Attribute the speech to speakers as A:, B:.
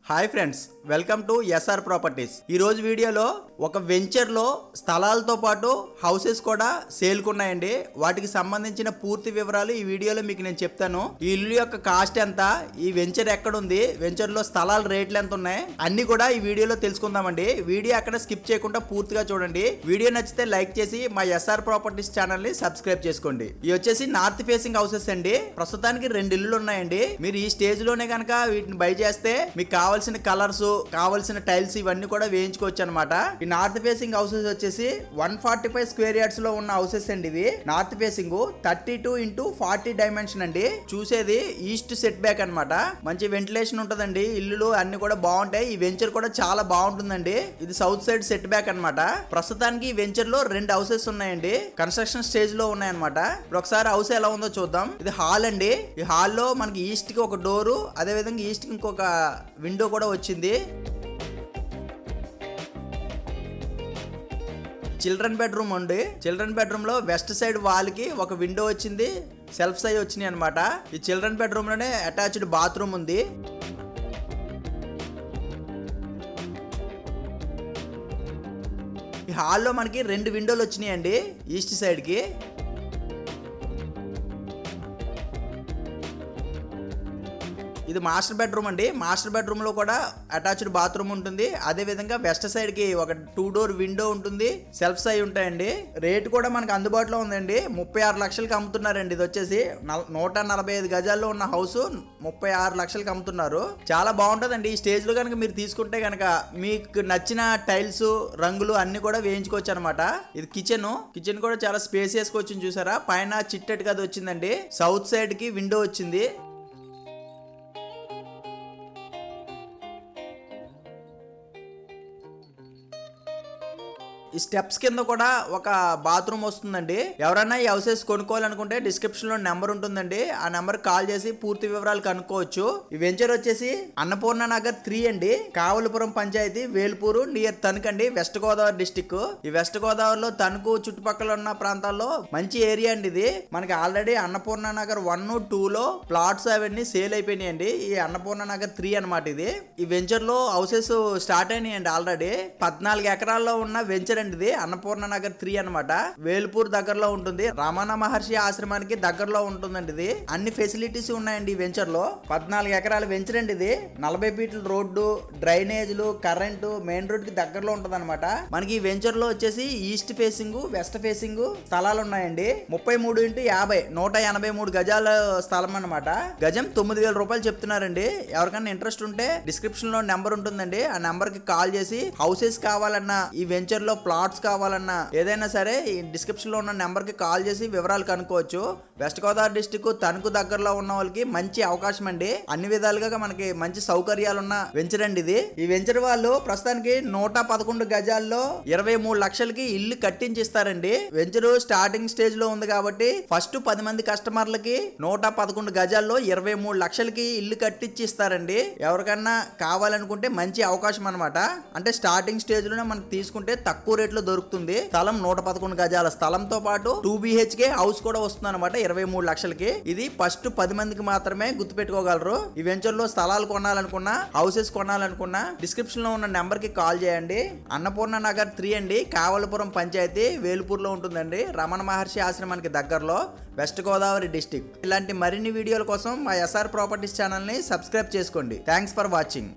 A: Hi friends, welcome to S R Properties. ఈ రోజు వీడియోలో ఒక వెంచర్ లో స్థలాలతో పాటు హౌసెస్ కూడా సేల్ కు ఉన్నాయండి. వాటికి సంబంధించిన పూర్తి వివరాలు ఈ వీడియోలో మీకు నేను చెప్తాను. ఈ ఇల్లు యొక్క కాస్ట్ ఎంత, ఈ వెంచర్ ఎక్కడ ఉంది, వెంచర్ లో స్థలాల రేట్లు ఎంత ఉన్నాయి, అన్ని కూడా ఈ వీడియోలో తెలుసుకుందామండి. వీడియో అక్కడ స్కిప్ చేయకుండా పూర్తిగా చూడండి. వీడియో నచ్చితే లైక్ చేసి మా ఎస్ఆర్ ప్రాపర్టీస్ ఛానల్ ని సబ్స్క్రైబ్ చేసుకోండి. ఇవి వచ్చేసి నార్త్ ఫేసింగ్ హౌసెస్ అండి. ప్రస్తుతానికి 2 ఇల్లులు ఉన్నాయండి. మీరు ఈ స్టేజ్ లోనే కనుక వీటిని బై చేస్తే మీకు కావాల్సిన కలర్స్, కావాల్సిన టైల్స్ ఇవన్నీ కూడా వేయించుకోవచ్చు అనమాట. ఈ నార్త్ ఫేసింగ్ హౌసెస్ వచ్చేసి 145 స్క్వేర్ యార్డ్స్ లో ఉన్న హౌసెస్ అండి. ఇవి నార్త్ ఫేసింగ్ 32x40 డైమెన్షన్ అండి. చూసేది ఈస్ట్ సెట్ బ్యాక్ అనమాట. మంచి వెంటిలేషన్ ఉంటదండి. ఇల్లులు అన్ని కూడా బాగుంటాయి. ఈ వెంచర్ కూడా చాలా బాగుంటుందండి. ఇది సౌత్ సైడ్ సెట్ బ్యాక్ అనమాట. ప్రస్తుతానికి ఈ వెంచర్ లో 2 హౌసెస్ ఉన్నాయండి. కన్స్ట్రక్షన్ స్టేజ్ లో ఉన్నాయన్నమాట. ఇప్పుడు ఒకసారి హౌస్ ఎలా ఉందో చూద్దాం. ఇది హాల్ అండి. ఈ హాల్ లో మనకి ఈస్ట్ కి ఒక డోరు, అదే విధంగా ఈస్ట్ కి ఇంకొక విండో కూడా వచ్చింది. చిల్డ్రన్ బెడ్రూమ్ అండి. చిల్డ్రన్ బెడ్రూమ్ లో వెస్ట్ సైడ్ వాల్ కి ఒక విండో వచ్చింది. సెల్ఫ్ సైజ్ వచ్చినాయి అనమాట. ఈ చిల్డ్రన్ బెడ్రూమ్ లోనే అటాచ్డ్ బాత్రూమ్ ఉంది. ఈ హాల్లో మనకి 2 విండోలు వచ్చినాయండి ఈస్ట్ సైడ్ కి. ఇది మాస్టర్ బెడ్రూమ్ అండి. మాస్టర్ బెడ్రూమ్ లో కూడా అటాచ్డ్ బాత్రూమ్ ఉంటుంది. అదే విధంగా వెస్ట్ సైడ్ కి ఒక 2 డోర్ విండో ఉంటుంది. సెల్ఫ్ సైజ్ ఉంటాయండి. రేట్ కూడా మనకు అందుబాటులో ఉందండి. 36 లక్షలకి అమ్ముతున్నారండి. ఇది వచ్చేసి 145 గజాల్లో ఉన్న హౌస్ 36 లక్షలకి అమ్ముతున్నారు. చాలా బాగుంటుందండి. ఈ స్టేజ్ లో కనుక మీరు తీసుకుంటే కనుక మీకు నచ్చిన టైల్స్, రంగులు అన్ని కూడా వేయించుకోవచ్చు అనమాట. ఇది కిచెన్ కూడా చాలా స్పేసియస్ గా వచ్చింది. చూసారా, పైన చిట్టెట్ గది వచ్చిందండి. సౌత్ సైడ్ కి విండో వచ్చింది. ఈ స్టెప్స్ కింద కూడా ఒక బాత్రూమ్ వస్తుందండి. ఎవరైనా ఈ హౌసెస్ కొనుక్కోవాలనుకుంటే డిస్క్రిప్షన్ లో నెంబర్ ఉంటుందండి. ఆ నెంబర్ కాల్ చేసి పూర్తి వివరాలు కనుక్కోవచ్చు. ఈ వెంచర్ వచ్చేసి అన్నపూర్ణ నగర్ 3 అండి. కావలపురం పంచాయతీ, వేల్పూరు, నియర్ తణుకు అండి, వెస్ట్ గోదావరి డిస్టిక్. ఈ వెస్ట్ గోదావరిలో తణుకు చుట్టుపక్కల ఉన్న ప్రాంతాల్లో మంచి ఏరియా అండి ఇది. మనకి ఆల్రెడీ అన్నపూర్ణ నగర్ 1, 2 లో ప్లాట్స్ అవన్నీ సేల్ అయిపోయినాయండి. ఈ అన్నపూర్ణ నగర్ 3 అనమాట ఇది. ఈ వెంచర్ లో హౌసెస్ స్టార్ట్ అయినాయండి. ఆల్రెడీ 14 ఎకరాల్లో ఉన్న వెంచర్ ఇది అన్నపూర్ణ నగర్ 3 అనమాట. వేల్పూర్ దగ్గరలో ఉంటుంది. రమణ మహర్షి ఆశ్రమానికి దగ్గరలో ఉంటుందండి. ఇది అన్ని ఫెసిలిటీస్ ఉన్నాయండి ఈ వెంచర్ లో. 14 ఎకరాల వెంచర్ అండి ఇది. 40 ఫీట్ల రోడ్డు, డ్రైనేజ్లు, కరెంటు, మెయిన్ రోడ్ కి దగ్గరలో ఉంటది అనమాట. మనకి ఈ వెంచర్ లో వచ్చేసి ఈస్ట్ ఫేసింగ్, వెస్ట్ ఫేసింగ్ స్థలాలు ఉన్నాయండి. 33x50 183 గజాల స్థలం అనమాట. గజం 9,000 రూపాయలు చెప్తున్నారండి. ఎవరికైనా ఇంట్రెస్ట్ ఉంటే డిస్క్రిప్షన్ లో నెంబర్ ఉంటుందండి. ఆ నెంబర్ కి కాల్ చేసి హౌసెస్ కావాలన్నా, ఈ వెంచర్ లో ప్లాట్స్ కావాలన్నా, ఏదైనా సరే ఈ డిస్క్రిప్షన్ లో ఉన్న నెంబర్ కి కాల్ చేసి వివరాలు కనుక్కోవచ్చు. వెస్ట్ గోదావరి డిస్టిక్ తణుకు దగ్గరలో ఉన్న వాళ్ళకి మంచి అవకాశం అండి. అన్ని విధాలుగా మనకి మంచి సౌకర్యాలు ఉన్న వెంచర్ అండి ఇది. ఈ వెంచర్ వాళ్ళు ప్రస్తుతానికి 111 గజాల్లో 23 లక్షలకి ఇల్లు కట్టించిస్తారండి. వెంచర్ స్టార్టింగ్ స్టేజ్ లో ఉంది కాబట్టి ఫస్ట్ 10 మంది కస్టమర్లకి 111 గజాల్లో 23 లక్షలకి ఇల్లు కట్టించి ఇస్తారండి. ఎవరికన్నా కావాలనుకుంటే మంచి అవకాశం అనమాట. అంటే స్టార్టింగ్ స్టేజ్ లోనే మనకి తీసుకుంటే తక్కువ రేట్ లో దొరుకుతుంది. స్థలం 111 గజాల స్థలంతో పాటు 2 BHK హౌస్ కూడా వస్తుంది అనమాట 23 లక్షలకి. ఇది ఫస్ట్ 10 మందికి మాత్రమే గుర్తుపెట్టుకోగలరు. ఈ వెంచర్ లో స్థలాలు కొనాలనుకున్నా, హౌసెస్ కొనాలనుకున్నా డిస్క్రిప్షన్ లో ఉన్న నెంబర్ కి కాల్ చేయండి. అన్నపూర్ణ నగర్ 3 అండి. కావలపురం పంచాయతీ, వేల్పూర్ లో ఉంటుందండి. రమణ మహర్షి ఆశ్రమానికి దగ్గరలో, వెస్ట్ గోదావరి డిస్టిక్. ఇలాంటి మరిన్ని వీడియోల కోసం మా ఎస్ఆర్ ప్రాపర్టీస్ ఛానల్ ని సబ్స్క్రైబ్ చేసుకోండి. Thanks for watching.